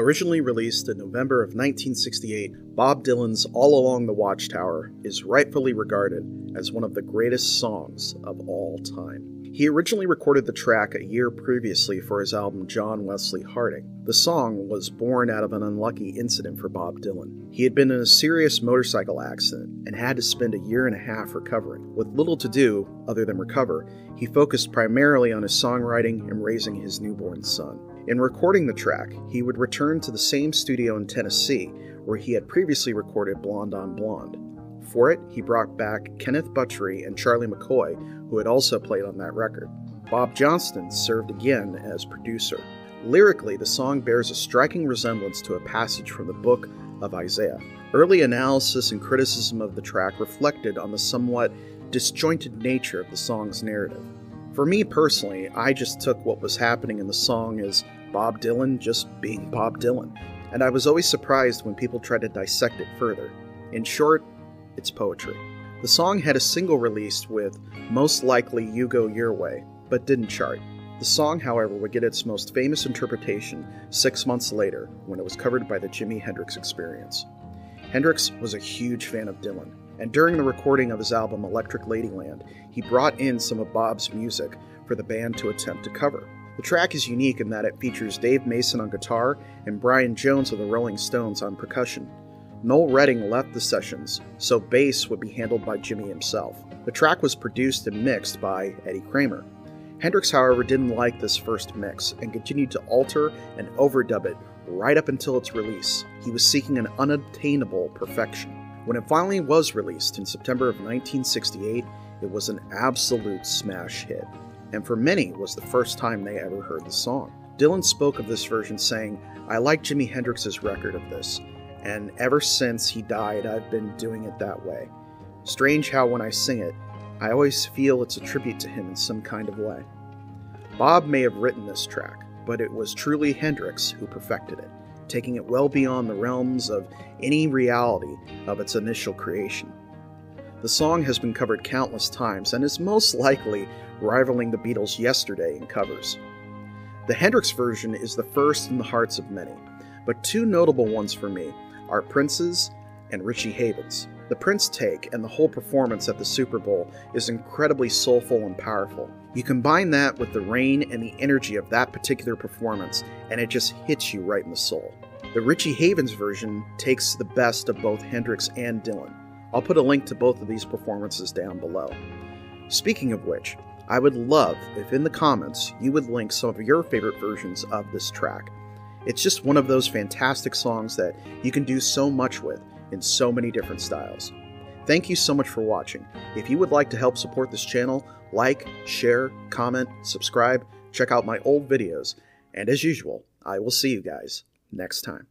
Originally released in November of 1968, Bob Dylan's All Along the Watchtower is rightfully regarded as one of the greatest songs of all time. He originally recorded the track a year previously for his album John Wesley Harding. The song was born out of an unlucky incident for Bob Dylan. He had been in a serious motorcycle accident and had to spend a year and a half recovering. With little to do other than recover, he focused primarily on his songwriting and raising his newborn son. In recording the track, he would return to the same studio in Tennessee where he had previously recorded Blonde on Blonde. For it, he brought back Kenneth Buttrey and Charlie McCoy, who had also played on that record. Bob Johnston served again as producer. Lyrically, the song bears a striking resemblance to a passage from the book of Isaiah. Early analysis and criticism of the track reflected on the somewhat disjointed nature of the song's narrative. For me personally, I just took what was happening in the song as Bob Dylan just being Bob Dylan, and I was always surprised when people tried to dissect it further. In short, it's poetry. The song had a single released with Most Likely You Go Your Way, but didn't chart. The song, however, would get its most famous interpretation 6 months later when it was covered by the Jimi Hendrix Experience. Hendrix was a huge fan of Dylan, and during the recording of his album Electric Ladyland, he brought in some of Bob's music for the band to attempt to cover. The track is unique in that it features Dave Mason on guitar and Brian Jones of the Rolling Stones on percussion. Noel Redding left the sessions, so bass would be handled by Jimi himself. The track was produced and mixed by Eddie Kramer. Hendrix, however, didn't like this first mix and continued to alter and overdub it right up until its release. He was seeking an unattainable perfection. When it finally was released in September of 1968, it was an absolute smash hit, and for many was the first time they ever heard the song. Dylan spoke of this version saying, "I like Jimi Hendrix's record of this, and ever since he died, I've been doing it that way. Strange how when I sing it, I always feel it's a tribute to him in some kind of way." Bob may have written this track, but it was truly Hendrix who perfected it, taking it well beyond the realms of any reality of its initial creation. The song has been covered countless times and is most likely rivaling the Beatles' Yesterday in covers. The Hendrix version is the first in the hearts of many, but two notable ones for me are Prince's and Richie Havens. The Prince take and the whole performance at the Super Bowl is incredibly soulful and powerful. You combine that with the rain and the energy of that particular performance, and it just hits you right in the soul. The Richie Havens version takes the best of both Hendrix and Dylan. I'll put a link to both of these performances down below. Speaking of which, I would love if in the comments you would link some of your favorite versions of this track. It's just one of those fantastic songs that you can do so much with in so many different styles. Thank you so much for watching. If you would like to help support this channel, like, share, comment, subscribe, check out my old videos, and as usual, I will see you guys next time.